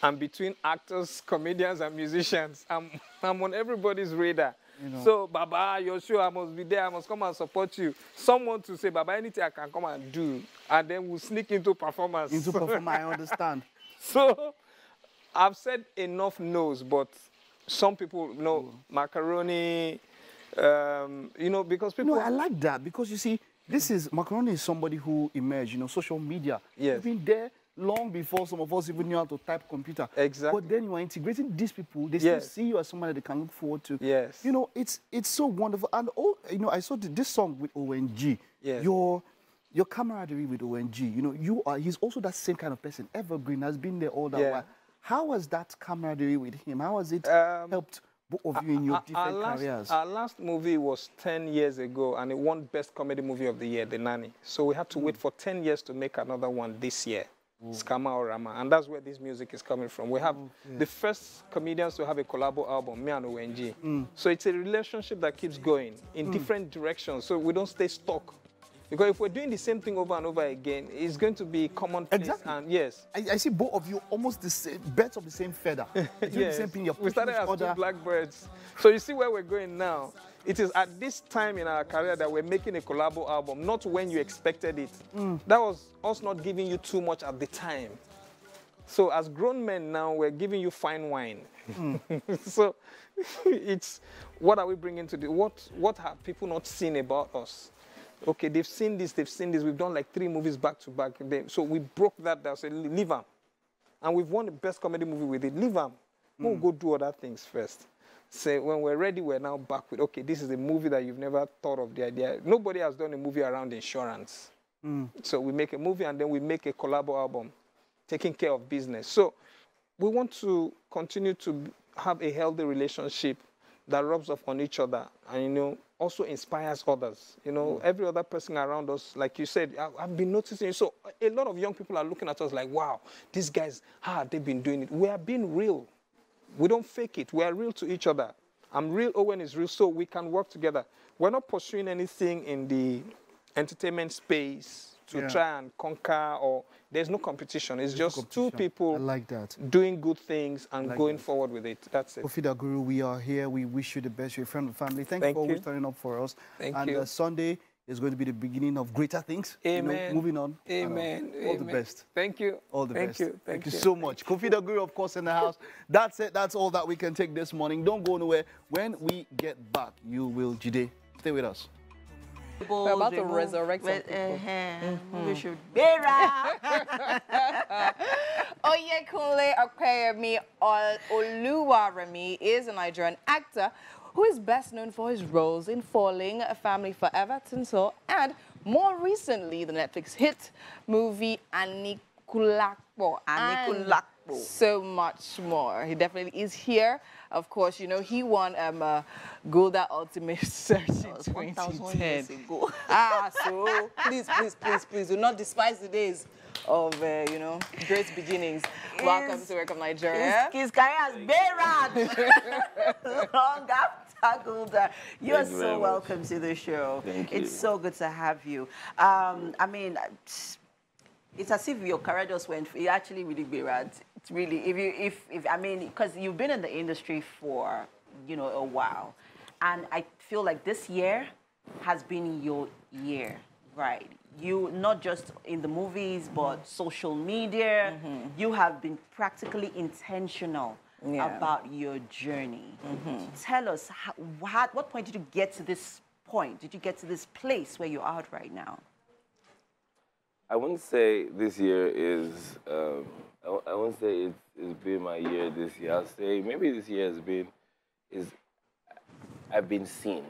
and between actors, comedians, and musicians. I'm on everybody's radar. So, Baba, your show, I must be there. I must come and support you. Someone to say, Baba, anything I can come and do. And then we'll sneak into performance. I understand. So, I've said enough no's, but some people know macaroni, because people... No, I like that because, you see, Macaroni is somebody who emerged, social media. Yes. You've been there, long before some of us even knew how to type computer. Exactly. But then you are integrating these people. They still see you as somebody they can look forward to. Yes. You know, it's so wonderful. And you know, I saw this song with ONG. Yes. Your camaraderie with ONG. You know, he's also that same kind of person. Evergreen has been there all that while. How was that camaraderie with him? How has it helped both of you in your different careers? Our last movie was 10 years ago, and it won Best Comedy Movie of the Year, The Nanny. So we had to wait for 10 years to make another one this year, Skama or Rama, and that's where this music is coming from. We have the first comedians to have a collabo album, me and ONG. So it's a relationship that keeps going in different directions, so we don't stay stuck. Because if we're doing the same thing over and over again, it's going to be commonplace. Exactly. And yes. I see both of you almost the same, birds of the same feather. Yes. The same thing. We started as two blackbirds. So you see where we're going now. It is at this time in our career that we're making a collabo album, not when you expected it. That was us not giving you too much at the time. So as grown men now, we're giving you fine wine. So it's, what are we bringing to the, what have people not seen about us? Okay, they've seen this, we've done like 3 movies back to back. So we broke that down, said, leave them. And we've won the Best Comedy Movie with it, leave them. We'll go do other things first. So when we're ready, we're now back with, okay, this is a movie that you've never thought of the idea. Nobody has done a movie around insurance. So we make a movie and then we make a collabo album, taking care of business. So we want to continue to have a healthy relationship that rubs off on each other and, you know, also inspires others. You know, every other person around us, like you said, I've been noticing. So a lot of young people are looking at us like, wow, these guys, how have they been doing it? We are being real. We don't fake it. We are real to each other. I'm real, Owen is real, so we can work together. We're not pursuing anything in the entertainment space to try and conquer, or there's no competition. It's just two people doing good things and going forward with it. That's it. Koffi Guru, we are here. We wish you the best. You're a friend of the family. Thank you for always turning up for us. Thank you. And Sunday is going to be the beginning of greater things. Amen. You know, moving on. Amen. All the best. Thank you. All the best. Thank you so much. Koffi Guru, of course, in the house. That's it. That's all that we can take this morning. Don't go nowhere. When we get back, you will, Jide, stay with us. We're about to resurrect some people. We should be right. Oye Kunle Remi Remi is a Nigerian actor who is best known for his roles in Falling, A Family Forever, Tinsel, and more recently, the Netflix hit movie Anikulapo. So much more. He definitely is here. Of course, you know, he won Golda Ultimate Search in 2010. So please, do not despise the days of, you know, great beginnings. Welcome to Welcome Nigeria. His career has been long after Golda. You're so welcome to the show. Thank you. It's so good to have you. I mean, it's as if your career just went, it actually really bad. It's really, if I mean, because you've been in the industry for, you know, a while. And I feel like this year has been your year, right? You, not just in the movies, but social media. You have been practically intentional about your journey. Tell us, what point did you get to this point? Did you get to this place where you're at right now? I wouldn't say this year is, I wouldn't say it's been my year this year. I'll say maybe this year has been, I've been seen,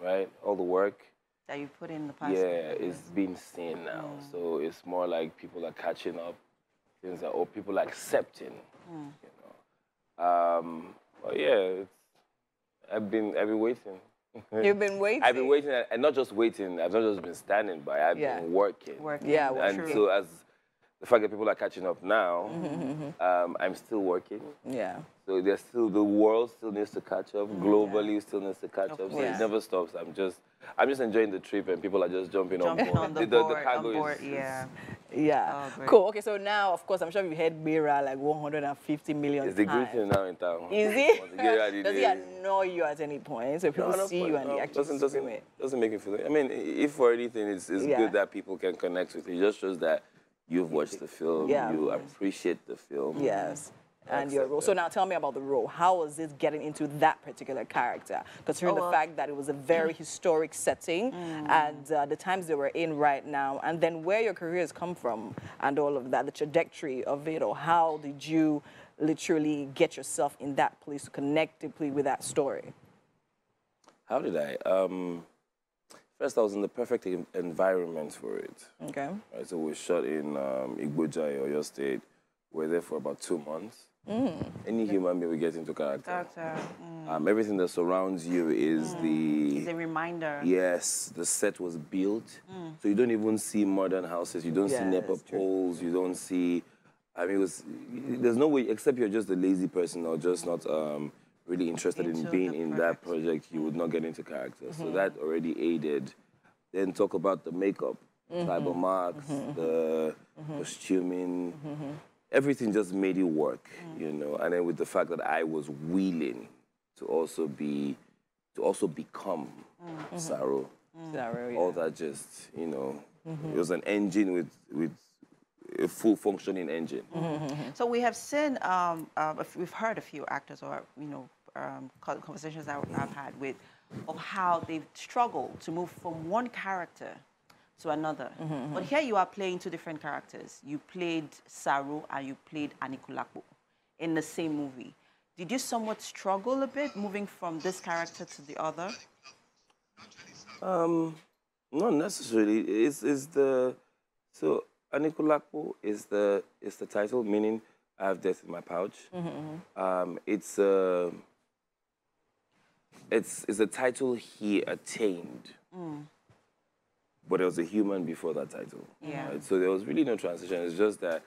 right? All the work that you put in the past. Yeah, it's been seen now. So it's more like people are catching up, things are, or people are accepting, you know. But yeah, I've been waiting. You've been waiting? I've been waiting, and not just waiting. I've not just been standing by. I've been working. Yeah, and true. so as the fact that people are catching up now, I'm still working. Yeah. So there's still, the world still needs to catch up. Globally, still needs to catch up. So it never stops. I'm just enjoying the trip, and people are just jumping on board. The cargo is. Yeah. Oh, cool. Okay, so now, of course, I'm sure you heard Bera like 150 million It's the great thing now in town. Is it? Does he annoy you at any point? So people see you and they actually doesn't make me feel. I mean, if for anything, it's good that people can connect with you. It just shows that you've watched the film. You appreciate the film. Yes. and your role. So now tell me about the role. How was it getting into that particular character? Considering the fact that it was a very historic setting and the times they were in right now, and then where your career has come from and all of that, the trajectory of it, or how did you literally get yourself in that place to connect deeply with that story? How did I? First, I was in the perfect environment for it. Okay. Right, so we shot in Igboja, Oyo State. We were there for about 2 months. Any human being will get into character. Everything that surrounds you is It's a reminder. Yes, the set was built. So you don't even see modern houses. You don't see NEPA poles. You don't see... I mean, there's no way, except you're just a lazy person or just not really interested in being in that project, you would not get into character. So that already aided. Then talk about the makeup, tribal marks, the costuming. Everything just made it work, you know. And then with the fact that I was willing to also become Saro. All that just, you know, it was an engine with a full functioning engine. So we have seen, we've heard a few actors or, you know, conversations that I've had with of how they've struggled to move from one character to another. But here you are playing two different characters. You played Saru and you played Anikulapo in the same movie. Did you somewhat struggle a bit moving from this character to the other? Not necessarily. So Anikulapo is the title, meaning I have death in my pouch. It's a title he attained. But there was a human before that title. Right? So there was really no transition. It's just that,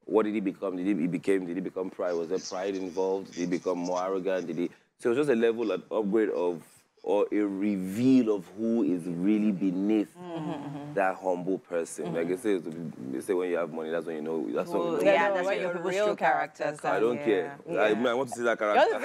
what did he become? Did he become pride? Was there pride involved? Did he become more arrogant? So it was just a level, an upgrade of, or a reveal of who is really beneath that humble person. Like I say, they say when you have money, that's when you know. That's when you know. Yeah, that's when your real character comes. I don't care. I want to see that character.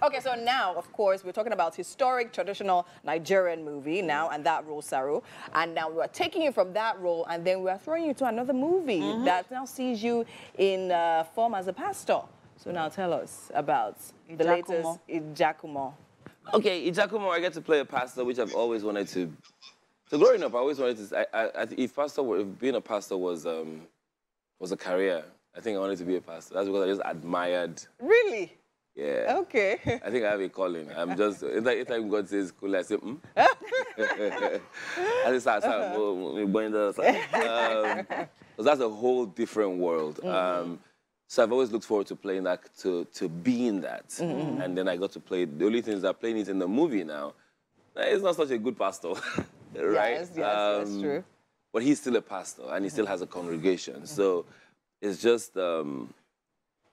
Okay, so now, of course, we're talking about historic, traditional Nigerian movie now, and that role, Saru. And now we're taking you from that role, and then we're throwing you to another movie that now sees you in form as a pastor. So now tell us about the latest Ijakumo. Okay, Ijakumo, I get to play a pastor, which I've always wanted to. So growing up, I always wanted to. If being a pastor was a career, I think I wanted to be a pastor. That's because I just admired. Really? Yeah. Okay. I think I have a calling. I'm just. Anytime God says Kunle, I say, I just start because that's a whole different world. So I've always looked forward to playing that, to being that. And then I got to play, the only thing is that playing it in the movie now, it's not such a good pastor, right? Yes, that's true. But he's still a pastor, and he still has a congregation. So it's just,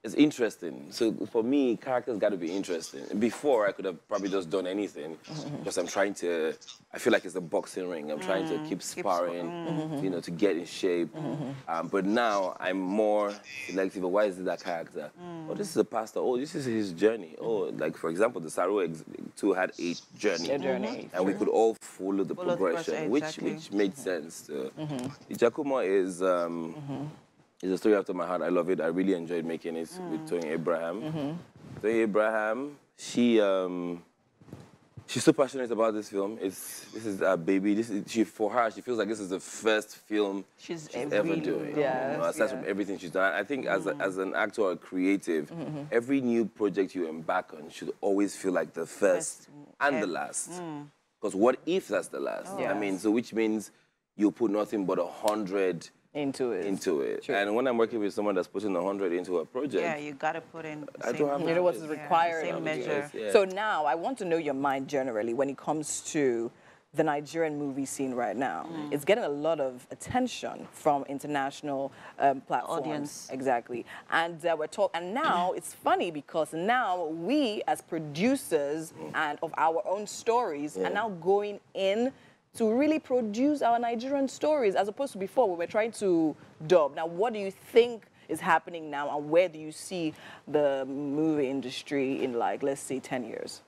it's interesting. So for me, characters got to be interesting. Before, I could have probably just done anything, because I feel like it's a boxing ring. I'm trying to keep sparring, you know, to get in shape. But now I'm more selective. Why is it that character? Oh, this is a pastor. Oh, this is his journey. Oh, like for example, the Saru 2 had a journey. And we could all follow the progression, which made sense. Ijakumo is a story after my heart. I love it. I really enjoyed making it with Tony Abraham. Tony Abraham, she's so passionate about this film. This is a baby. For her, she feels like this is the first film she's ever doing. Aside from everything she's done. I think as an actor or a creative, every new project you embark on should always feel like the first and the last. Because what if that's the last? I mean, so which means you put nothing but 100 into it. True. And when I'm working with someone that's putting 100 into a project, you got to put in. You know what's required. Same measure. So now I want to know your mind generally when it comes to the Nigerian movie scene right now. It's getting a lot of attention from international platforms. Audience. Exactly. And and now it's funny because now we as producers and of our own stories are now going in to really produce our Nigerian stories, as opposed to before we were trying to dub. Now, what do you think is happening now, and where do you see the movie industry in, like, let's say, 10 years?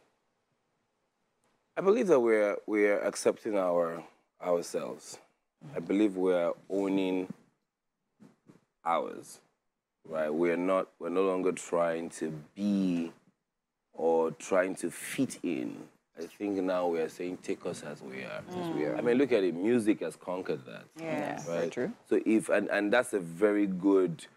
I believe that we're accepting ourselves. I believe we're owning ours, right? We're no longer trying to be or trying to fit in. I think now we are saying, take us as we are. I mean, look at it. Music has conquered that. Yeah, right? very true. So and that's a very good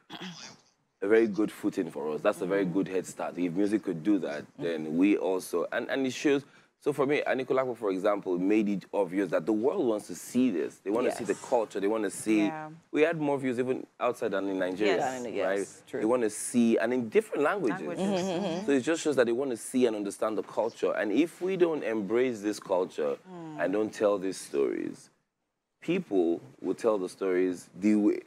footing for us. That's a very good head start. If music could do that, then we also, and it shows. So for me, Anikulapo, for example, made it obvious that the world wants to see this. They want to see the culture. They want to see. We had more views even outside than in Nigeria, right? True. They want to see, and in different languages. So it just shows that they want to see and understand the culture. And if we don't embrace this culture and don't tell these stories, people will tell the stories the way.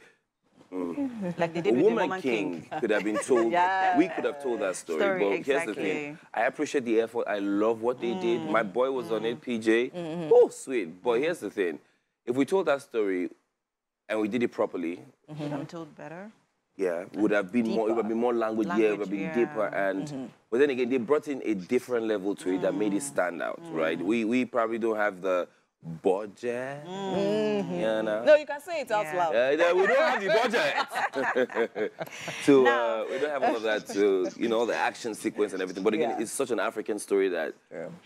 Like they did with Woman King could have been told. We could have told that story. But here's the thing. I appreciate the effort. I love what they did. My boy was on it, PJ. Oh, sweet. But here's the thing. If we told that story and we did it properly, would have been told better. Yeah, would have been more. It would have been more language. Yeah, it would have been deeper. And but then again, they brought in a different level to it that made it stand out. Right? We probably don't have the budget. You know? No, you can say it out loud. We don't have the budget. We don't have all of that to, the action sequence and everything. But again, it's such an African story that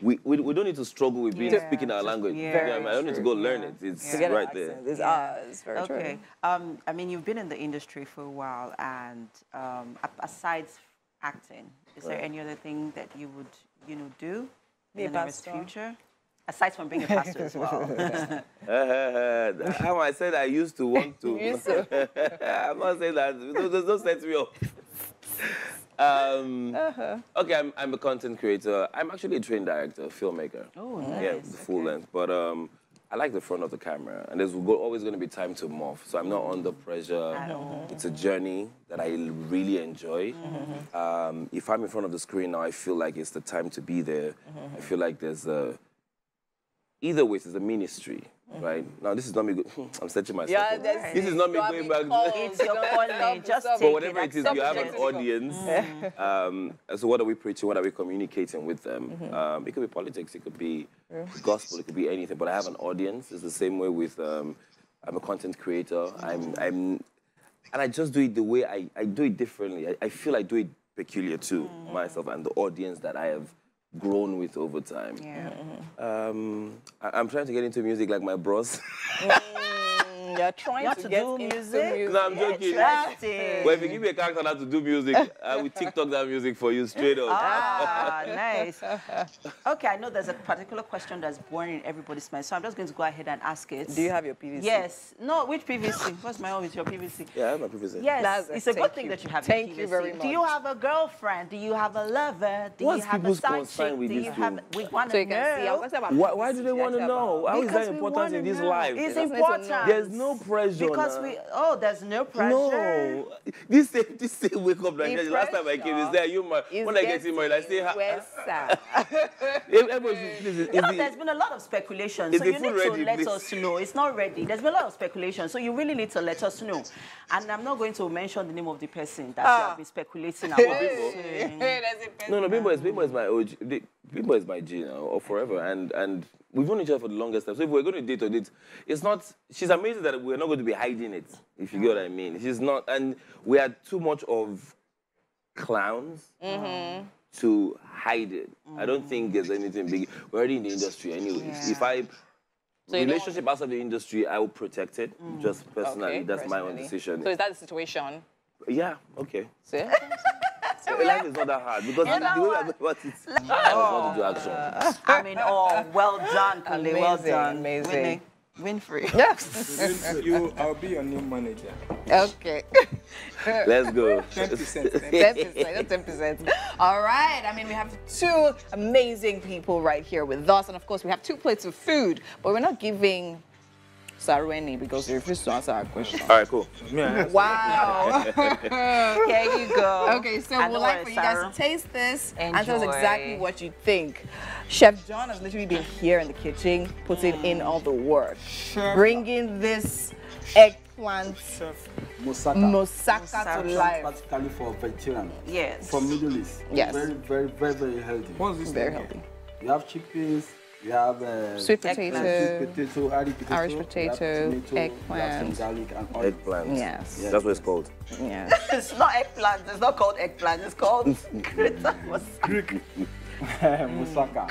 we don't need to struggle with speaking our language. I don't need to go learn it. It's right there. It's ours. Very true. I mean, you've been in the industry for a while, and aside acting, is there any other thing that you would, do in the nearest future? Aside from being a pastor as well. I said I used to want to. I'm not saying that. Don't set me up. Okay, I'm a content creator. I'm actually a trained director, filmmaker. Oh, nice. Yeah, the full length. But I like the front of the camera. And there's always going to be time to morph. So I'm not under pressure. It's a journey that I really enjoy. If I'm in front of the screen now, I feel like it's the time to be there. I feel like there's either way, it's a ministry, right? Now, this is not me. I'm searching myself. This is not me going back. It's your calling. Just take but whatever it is, you have an audience. So what are we preaching? What are we communicating with them? It could be politics. It could be gospel. It could be anything. But I have an audience. It's the same way with. I'm a content creator. And I just do it the way I do it differently. I feel I do it peculiar to myself and the audience that I have grown with over time. I'm trying to get into music like my bros. You're trying to get into music? No, I'm joking. But if you give me a character now to do music, I will TikTok that music for you straight up. Nice. Okay, I know there's a particular question that's born in everybody's mind, so I'm just going to go ahead and ask it. Do you have your PVC? Yes. No, which PVC? What's my own with your PVC? Yeah, I have my PVC. Yes, it's a good thing that you have your PVC. Thank you very much. Do you have a girlfriend? Do you have a lover? Do you have a side chick? Do you have... We want to know. Why do they want to know? How is that important in this life? It's important. There's no pressure. Because there's no pressure. No. This same wake up like that. Last time I came, is there when I get married, I say, there's been a lot of speculation, so you need to let us know. It's not ready. There's been a lot of speculation, so you really need to let us know. And I'm not going to mention the name of the person that you have been speculating about. No, Bimbo is my OG. Bimbo is my G now, or forever, and we've known each other for the longest time. So if we're going to date, it's not. She's amazing that we're not going to be hiding it. If you get what I mean, she's not, and we are too much of clowns to hide it. I don't think there's anything big. We're already in the industry, anyways. If relationship outside the industry, I will protect it. Just personally, that's my own decision. So is that the situation? Yeah. Okay. See? Life is not that hard because the way I go about it, I want to do action. I mean, well done, Kunle. Well done. Amazing. Winfrey. I'll be your new manager. Okay. Let's go. 10%. 10%. All right. I mean, we have two amazing people right here with us. And of course, we have 2 plates of food. But we're not giving Remi because he refused to answer our question. All right, cool. Wow. Here you go. Okay, so we'd like for you guys to taste this and tell us exactly what you think. Chef John has literally been here in the kitchen, putting in all the work, bringing this eggplant moussaka to life. Practically for vegetarian. Yes. From Middle East. Yes. Very, very, very, very healthy. What's this? Very healthy. You have chickpeas, We have sweet potato, Irish potato, eggplant, garlic and eggplant. Yes. That's what it's called. Yeah. It's not eggplant. It's not called eggplant. It's called Greek moussaka.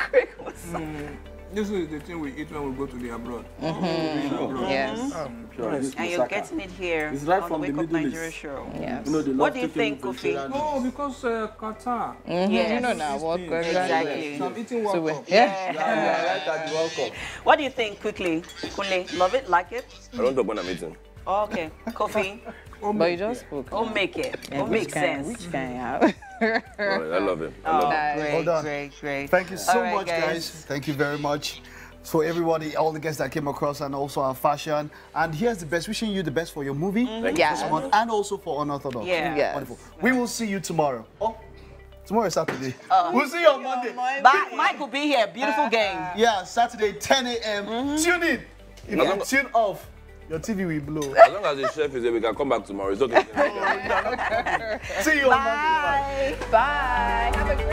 This is the thing we eat when we go to the abroad. Yes. And you're getting it here it's right on from the Wake the Up Middle Nigeria East. show. Yes. You know, they What love do you think, Koffi? Oh, because Qatar. Yes. You know now what Exactly. So I'm eating World Cup. Yeah. Right at the World Cup. What do you think, quickly? Kunle, love it, like it? I don't talk when I'm eating. Oh, okay. Koffi? But you just spoke. Oh, make it. Oh, make sense. Which kind, yeah. I love it. I love it. Great, Well done. great. Thank you so All right, much, guys. Thank you very much. For everybody, all the guests that came across, and also our fashion. And here's the best. Wishing you the best for your movie this month, and also for Unorthodox. Yeah. Yes. Wonderful. We will see you tomorrow. Oh, tomorrow is Saturday. We'll see you on Monday. Mike will be here. Beautiful game. Yeah, Saturday, 10 a.m. Tune in. If you tune off, your TV will blow. As long as the chef is there, we can come back tomorrow. It's okay. See you on Monday. Bye. Bye. Have a